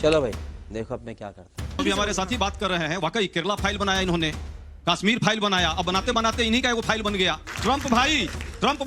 चलो भाई देखो अब मैं क्या करता हूँ। अभी हमारे साथी बात कर रहे हैं, वाकई केरला फाइल बनाया इन्होंने, कश्मीर फाइल बनाया, अब बनाते बनाते इन्हीं का वो फाइल बन गया। ट्रंप भाई ट्रंप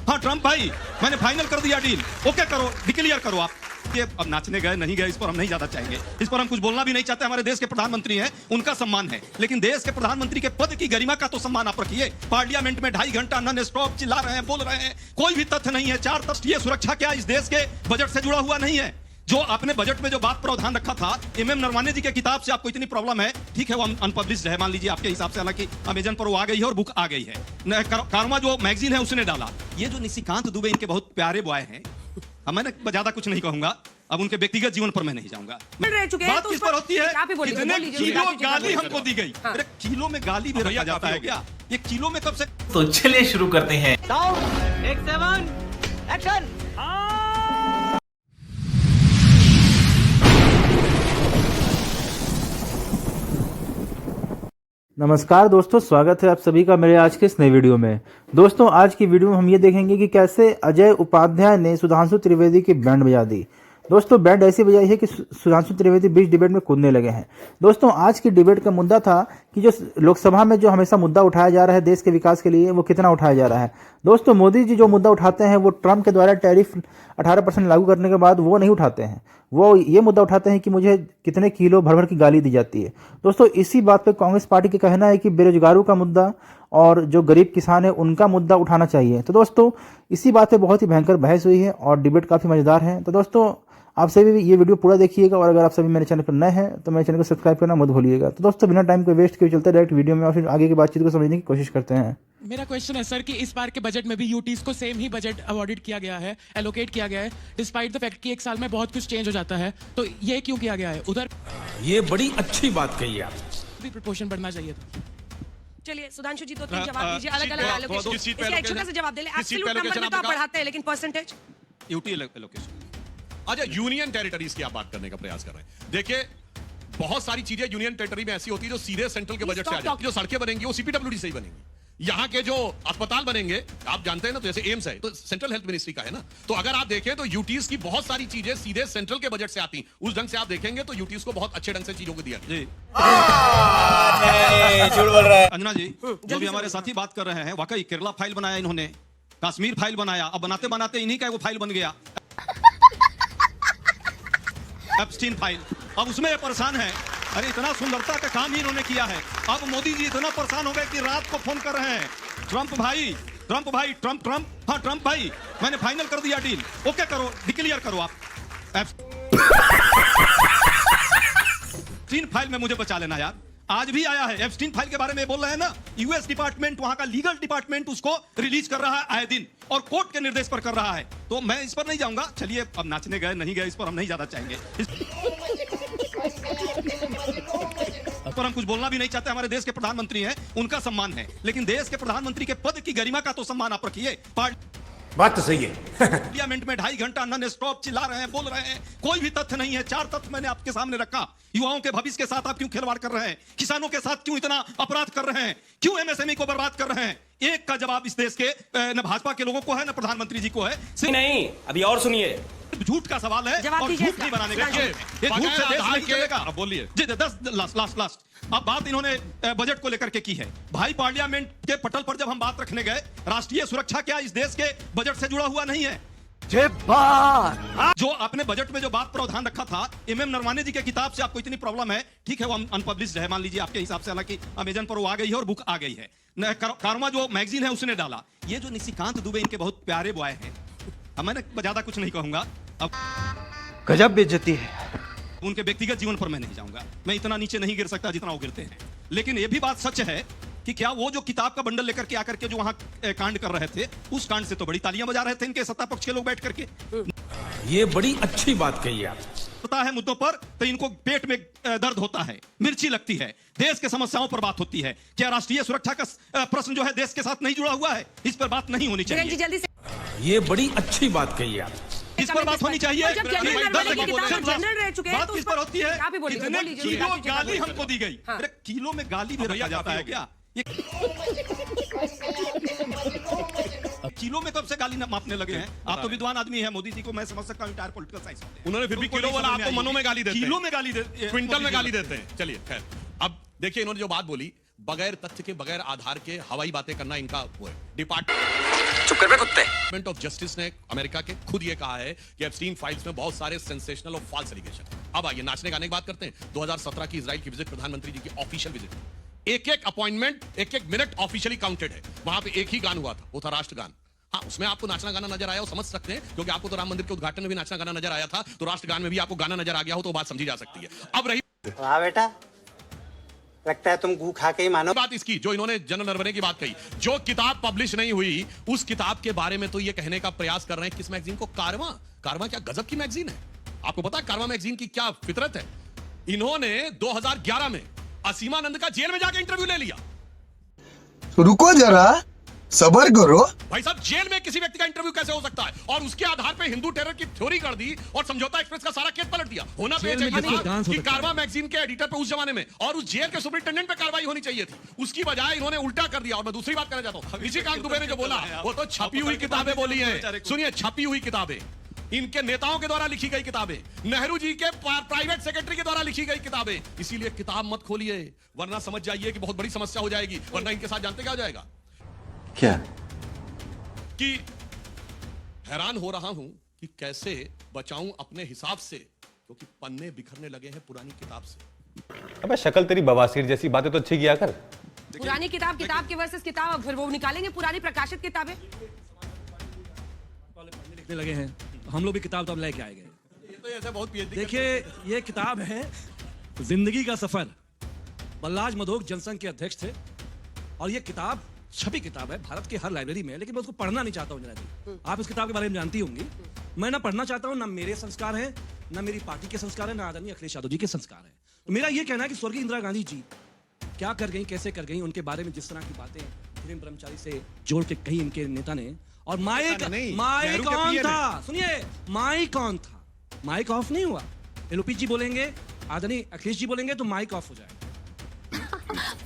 हाँ ट्रंप भाई, मैंने फाइनल कर दिया डील, ओके करो, डिक्लेयर करो आप। ये अब नाचने गए नहीं गए इस पर हम नहीं ज्यादा चाहेंगे, इस पर हम कुछ बोलना भी नहीं चाहते। हमारे देश के प्रधानमंत्री हैं, उनका सम्मान है, लेकिन देश के प्रधानमंत्री के पद की गरिमा का तो सम्मान आप रखिए। पार्लियामेंट में 2.5 घंटा नॉन स्टॉप चिल्ला रहे हैं, बोल रहे हैं, कोई भी तथ्य नहीं है, 4 तथ्य। ये सुरक्षा क्या इस देश के बजट से जुड़ा हुआ नहीं है? जो आपने बजट में जो बात प्रावधान रखा था, एमएम नरवाने जी के किताब से आपको इतनी प्रॉब्लम है, ठीक है वो अनपब्लिश्ड है, मान लीजिए आपके हिसाब से, हालांकि अमेजन पर वो आ गई है और बुक आ गई है। कारमा जो मैगजीन है उसने डाला। ये जो निशिकांत दुबे इनके बहुत प्यारे बॉय हैं, मैंने ज्यादा कुछ नहीं कहूंगा, अब उनके व्यक्तिगत जीवन पर मैं नहीं जाऊंगा। बात किस पर होती है? कितने किलो गाली हमको दी गई। अरे किलो में गाली भी रखा जाता है क्या? ये किलो में कब से? तो चलिए शुरू करते हैं। एक्शन। नमस्कार दोस्तों, स्वागत है आप सभी का मेरे आज के इस नई वीडियो में। दोस्तों आज की वीडियो में हम ये देखेंगे कि कैसे अजय उपाध्याय ने सुधांशु त्रिवेदी की बैंड बजा दी। दोस्तों बैंड ऐसी बजाई है कि सुधांशु त्रिवेदी बीच डिबेट में कूदने लगे हैं। दोस्तों आज की डिबेट का मुद्दा था कि जो लोकसभा में जो हमेशा मुद्दा उठाया जा रहा है देश के विकास के लिए, वो कितना उठाया जा रहा है। दोस्तों मोदी जी जो मुद्दा उठाते हैं वो ट्रंप के द्वारा टैरिफ 18% लागू करने के बाद वो नहीं उठाते हैं, वो ये मुद्दा उठाते हैं कि मुझे कितने किलो भर भर की गाली दी जाती है। दोस्तों इसी बात पे कांग्रेस पार्टी का कहना है कि बेरोजगारों का मुद्दा और जो गरीब किसान है उनका मुद्दा उठाना चाहिए। तो दोस्तों इसी बात पे बहुत ही भयंकर बहस हुई है और डिबेट काफ़ी मज़ेदार है। तो दोस्तों आप सभी भी ये वीडियो पूरा देखिएगा और अगर आप सभी मेरे चैनल पर नए हैं तो मेरे चैनल को सब्सक्राइब करना मत भूलिएगा। तो दोस्तों बिना टाइम को वेस्ट किए चलते डायरेक्ट वीडियो में और फिर आगे की बातचीत को समझने की कोशिश करते हैं। मेरा क्वेश्चन है सर कि इस बार के बजट में भी यूटीज को सेम ही बजट अवॉर्डेड किया गया है, एलोकेट किया गया है, डिस्पाइट द फैक्ट कि एक साल में बहुत कुछ चेंज हो जाता है, तो ये क्यों किया गया है? उधर ये बड़ी अच्छी बात कही आप, भी प्रोपोर्शन बढ़ना चाहिए था। चलिए सुधांशु जी, 2-3 जवाब दीजिए, अलग-अलग एलोकेशन। इसका एक छोटा सा जवाब दे ले। एब्सोल्यूट नंबर में तो आप बढ़ाते हैं, लेकिन परसेंटेज यूटी एलोकेशन। अच्छा, यूनियन टेरिटरीज की आप बात करने का प्रयास कर रहे हैं। देखिए बहुत सारी चीजें यूनियन टेरिटरी में ऐसी होती है जो सीधे सेंट्रल के बजट से आ जाती है। जो सड़कें बनेंगी वो सीपीडब्ल्यूडी से ही बनेंगी। यहाँ के जो अस्पताल बनेंगे आप जानते हैं ना, तो जैसे एम्स है तो सेंट्रल हेल्थ मिनिस्ट्री का है ना, तो अगर आप देखें तो यूटीज की बहुत सारी चीजें सीधे सेंट्रल के बजट से आती, उस ढंग से आप देखेंगे तो यूटीज को बहुत अच्छे ढंग से चीजों को दिया जी। झूठ बोल रहा है अंजना जी। जो भी हमारे साथी बात कर रहे हैं, वाकई केरला फाइल बनाया इन्होंने, कश्मीर फाइल बनाया, अब बनाते बनाते इन्हीं का वो फाइल बन गया, एप्स्टीन फाइल। अब उसमें ये परेशान है। अरे इतना सुंदरता का काम ही इन्होंने किया है। अब मोदी जी इतना परेशान हो गए कि रात को फोन कर रहे हैं, ट्रंप भाई ट्रंप हाँ ट्रंप भाई, मैंने फाइनल कर दिया डील, ओके करो, डिक्लेयर करो आप। एप्स्टीन फाइल में मुझे बचा लेना यार, आज भी आया है। एप्स्टीन फाइल के बारे में बोल रहे हैं ना, यूएस डिपार्टमेंट, वहां का लीगल डिपार्टमेंट उसको रिलीज कर रहा है आए दिन और कोर्ट के निर्देश पर कर रहा है, तो मैं इस पर नहीं जाऊंगा। चलिए अब नाचने गए नहीं गए इस पर हम नहीं ज्यादा चाहेंगे, इस पर हम कुछ बोलना भी नहीं चाहते। हमारे देश के प्रधानमंत्री हैं, उनका सम्मान है, लेकिन देश के प्रधानमंत्री के पद की गरिमा का तो सम्मान आप रखिए। बात तो सही है। पार्लियामेंट में 2.5 घंटा नॉन स्टॉप चिल्ला रहे हैं, बोल रहे हैं, कोई भी तथ्य नहीं है, 4 तथ्य मैंने आपके सामने रखा। युवाओं के भविष्य के साथ आप क्यों खिलवाड़ कर रहे हैं? किसानों के साथ क्यों इतना अपराध कर रहे हैं? क्यों एमएसएमई को बर्बाद कर रहे हैं? एक का जवाब इस देश के न भाजपा के लोगों को है, न प्रधानमंत्री जी को है। नहीं, अभी और सुनिए, झूठ का सवाल है और झूठ नहीं बनाने का। ये झूठ से देश नहीं चलेगा। अब बोलिए जी, 10 लास्ट अब बात इन्होंने बजट को लेकर के की है। भाई पार्लियामेंट के पटल पर जब हम बात रखने गए, राष्ट्रीय सुरक्षा क्या इस देश के बजट से जुड़ा हुआ नहीं है? जो आपने बजट में जो बात प्रावधान रखा था, एमएम नरवाने जी के किताब से आपको इतनी प्रॉब्लम है, ठीक है वो अनपब्लिश्ड है, मान लीजिए आपके हिसाब से, हालांकि अमेजन पर वो आ गई है और बुक आ गई है। कारमा जो मैगजीन है उसने डाला। ये जो निशिकांत दुबे इनके बहुत प्यारे बॉय हैं, मैंने ज्यादा कुछ नहीं कहूंगा, अब गजब बेइज्जती है। उनके व्यक्तिगत जीवन पर मैं नहीं जाऊंगा, मैं इतना नीचे नहीं गिर सकता जितना वो गिरते हैं। लेकिन ये भी बात सच है कि क्या वो जो किताब का बंडल लेकर के आकर के जो वहां कांड कर रहे थे, उस कांड से तो बड़ी तालियां बजा रहे थे इनके सत्ता पक्ष के लोग बैठ करके। ये बड़ी अच्छी बात कही आप। पता है मुद्दों पर तो इनको पेट में दर्द होता है, मिर्ची लगती है, देश के समस्याओं पर बात होती है। क्या राष्ट्रीय सुरक्षा का प्रश्न जो है देश के साथ नहीं जुड़ा हुआ है? इस पर बात नहीं होनी चाहिए। जल्दी से ये बड़ी अच्छी बात कही आप, इस पर बात होनी चाहिए। जब जनरल रह चुके हैं बात तो किस पर होती है? आप ही बोलिए, कितने बोलिए, किलो बोलिए, गाली हमको दी गई। हाँ। अरे किलो में गाली भी रखा जाता है क्या? ये किलो में कब से गाली मापने लगे हैं? आप तो विद्वान आदमी है, मोदी जी को मैं समझ सकता हूं इंटायर पॉलिटिकल साइंस। उन्होंने फिर भी किलो वाला आपको मनों में गाली देते हैं, किलो में गाली देते, क्विंटल में गाली देते हैं। चलिए खैर, अब देखिए इन्होंने जो बात बोली, बगैर तथ्य के बगैर आधार के हवाई बातें करना इनका वो है। डिपार्टमेंट ऑफ जस्टिस ने अमेरिका के खुद ये कहा है कि एप्स्टीन फाइल्स में बहुत सारे सेंसेशनल और फॉल्स एलिगेशन। अब आइए नाचने गाने की बात करते हैं। 2017 की इजराइल की विजिट, प्रधानमंत्री जी की ऑफिशियल विजिट, एक अपॉइंटमेंट, एक मिनट ऑफिशियली काउंटेड है। वहां पे एक ही गान हुआ था, वो था राष्ट्रगान। हाँ, उसमें आपको नाचना गाना नजर आया हो, समझ सकते हैं, क्योंकि आपको तो राम मंदिर के उद्घाटन में भी नाचना गाना नजर आया था, तो राष्ट्रगान में भी आपको गाना नजर आ गया हो तो बात समझी जा सकती है। अब रही वाह बेटा, लगता है तुम गू खा के ही मानो। बात इसकी जो इन्होंने जनरल नरवणे की बात कही, जो किताब पब्लिश नहीं हुई उस किताब के बारे में तो ये कहने का प्रयास कर रहे हैं किस मैगजीन को, कारवां। कारवां क्या गजब की मैगजीन है, आपको पता है कारवां मैगजीन की क्या फितरत है। इन्होंने 2011 में असीमानंद का जेल में जाके इंटरव्यू ले लिया। रुको जरा, सबर करो भाई साहब, जेल में किसी व्यक्ति का इंटरव्यू कैसे हो सकता है? और उसके आधार पे हिंदू टेरर की थ्योरी कर दी और समझौता एक्सप्रेस का सारा केस पलट दिया। होना चाहिए कि कारवां मैगजीन के एडिटर पे उस जमाने में और उस जेल के सुपरिटेंडेंट पे कार्रवाई होनी चाहिए थी, उसकी बजाय इन्होंने उल्टा कर दिया। और मैं दूसरी बात कहना चाहता हूं, निशिकांत दुबे ने जो बोला वो तो छपी हुई किताबें बोली है। सुनिए, छपी हुई किताबें, इनके नेताओं के द्वारा लिखी गई किताबें, नेहरू जी के प्राइवेट सेक्रेटरी के द्वारा लिखी गई किताबें। इसीलिए किताब मत खोलिए, वरना समझ जाइए कि बहुत बड़ी समस्या हो जाएगी। वरना इनके साथ जानते क्या हो जाएगा, क्या कि हैरान हो रहा हूं कि कैसे बचाऊं अपने हिसाब से, क्योंकि पन्ने बिखरने लगे हैं पुरानी किताब से। अबे शक्ल तेरी बवासीर जैसी बातें तो अच्छी किया कर। पुरानी किताब के वर्सेस किताब, फिर वो निकालेंगे पुरानी प्रकाशित किताबें। लिखने लगे हैं, हम लोग भी किताब तो अब लेके आए गए। तो ऐसे बहुत देखिए, ये किताब है जिंदगी का सफर। बल्लाज मधोक जनसंघ के अध्यक्ष थे और ये किताब छपी किताब है भारत की हर लाइब्रेरी में, लेकिन मैं उसको पढ़ना नहीं चाहता हूँ। आप इस किताब के बारे में जानती होंगी। मैं ना पढ़ना चाहता हूँ, ना मेरे संस्कार है, ना मेरी पार्टी के संस्कार है, ना आदरणीय अखिलेश यादव जी के संस्कार है। तो मेरा ये कहना है कि स्वर्गीय इंदिरा गांधी जी क्या कर गई, कैसे कर गई, उनके बारे में जिस तरह की बातें गृह ब्रह्मचारी से जोड़ के कही इनके नेता ने। और माई कौन था, सुनिए, माई कौन था, माइक ऑफ नहीं हुआ। एलओपी जी बोलेंगे, आदरणीय अखिलेश जी बोलेंगे तो माइक ऑफ हो जाएगा।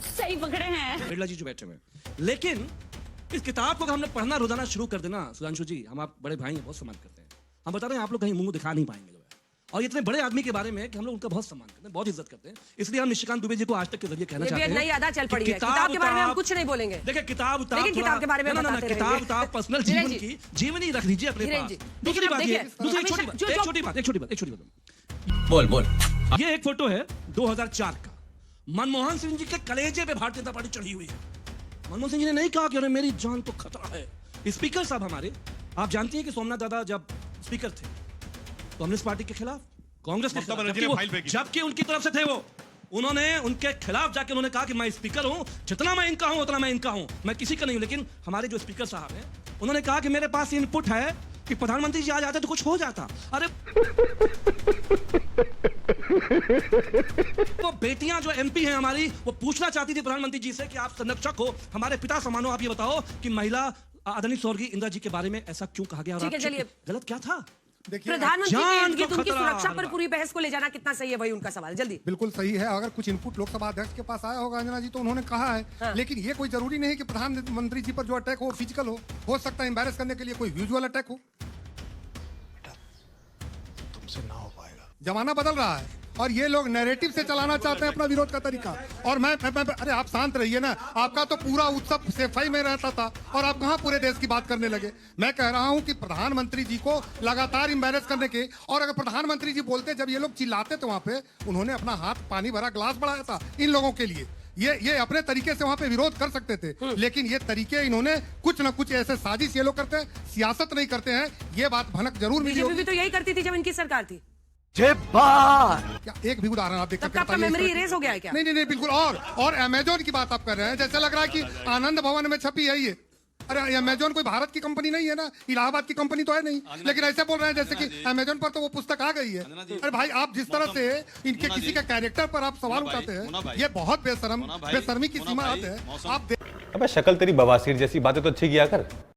सही पकड़े हैं बिरला जी जो बैठे हुए। लेकिन इस किताब को अगर हमने पढ़ना रोजाना शुरू कर देना, सुधांशु जी, हम आप बड़े भाई हैं, बहुत सम्मान करते हैं। हम बता रहे हैं, आप लोग कहीं मुंह दिखा नहीं पाएंगे जो है। और इतने बड़े आदमी के बारे में कि हम लोग उनका बहुत सम्मान करते हैं, बहुत इज्जत करते हैं। इसलिए हम निशिकांत दुबे जी को आज तक के जरिए कहना चाहते हैं, नई आदत चल पड़ी है, किताब के बारे में हम कुछ नहीं बोलेंगे। देखिए, किताब के बारे में किताब पर्सनल जीवन ही रख लीजिए अपने पास। दूसरी बात, एक छोटी बात बोल। ये एक फोटो है 2004 का, मनमोहन सिंह जी के कलेजे पे भारतीय जनता पार्टी चढ़ी हुई है। मनमोहन सिंह जी ने नहीं कहा कि मेरी जान तो खतरा है। स्पीकर साहब हमारे, आप जानती हैं कि सोमनाथ दादा जब स्पीकर थे तो कांग्रेस पार्टी के खिलाफ, कांग्रेस के खिलाफ, जबकि उनकी तरफ से थे वो, उन्होंने उनके खिलाफ जाके उन्होंने कहा कि मैं स्पीकर हूं, जितना मैं इनका हूं उतना मैं इनका हूं, मैं किसी का नहीं हूं। लेकिन हमारे जो स्पीकर साहब हैं उन्होंने कहा कि मेरे पास इनपुट है कि प्रधानमंत्री जी आ जाते तो कुछ हो जाता। अरे वो बेटियां जो एमपी हैं हमारी, वो पूछना चाहती थी प्रधानमंत्री जी से कि आप संरक्षक हो, हमारे पिता समान हो, आप ये बताओ कि महिला आदरणीय स्वर्गीय इंदिरा जी के बारे में ऐसा क्यों कहा गया? गलत क्या था? प्रधानमंत्री उनकी सुरक्षा पर पूरी बहस को ले जाना कितना सही है, वही उनका सवाल। जल्दी। बिल्कुल सही है। अगर कुछ इनपुट लोकसभा अध्यक्ष के पास आया होगा अंजना जी तो उन्होंने कहा है। हाँ। लेकिन ये कोई जरूरी नहीं कि प्रधानमंत्री जी पर जो अटैक हो फिजिकल हो सकता है एम्बैरेस करने के लिए कोई विजुअल अटैक हो। तुमसे ना हो पाएगा, जमाना बदल रहा है और ये लोग नैरेटिव से चलाना चाहते हैं अपना विरोध का तरीका। और मैं अरे आप शांत रहिए ना, आपका तो पूरा उत्सव सेफाई में रहता था और आप कहां पूरे देश की बात करने लगे। मैं कह रहा हूं कि प्रधानमंत्री जी को लगातार एम्बैरेस करने के, और अगर प्रधानमंत्री जी बोलते, जब ये लोग चिल्लाते थे वहां पे, उन्होंने अपना हाथ पानी भरा ग्लास बढ़ाया था इन लोगों के लिए। ये अपने तरीके से वहां पे विरोध कर सकते थे, लेकिन ये तरीके इन्होंने कुछ ना कुछ ऐसे साजिश ये लोग करते हैं, सियासत नहीं करते हैं। ये बात भनक जरूर मिली होगी। तो यही करती थी जब इनकी सरकार थी। क्या एक भी उदाहरण आप देखकर आपका मेमोरी इरेज हो गया है क्या? नहीं बिल्कुल। और अमेजोन की बात आप कर रहे हैं, जैसे लग रहा है कि आनंद भवन में छपी है ये। अरे अमेजोन कोई भारत की कंपनी नहीं है ना, इलाहाबाद की कंपनी तो है नहीं, लेकिन ऐसे बोल रहे हैं जैसे कि अमेजोन पर तो वो पुस्तक आ गई है। अरे भाई, आप जिस तरह से इनके किसी के कैरेक्टर पर आप सवाल उठाते हैं, ये बहुत बेशर्मी की सीमा आते हैं आप। अबे शक्ल तेरी बवासीर जैसी बातें तो अच्छी किया कर।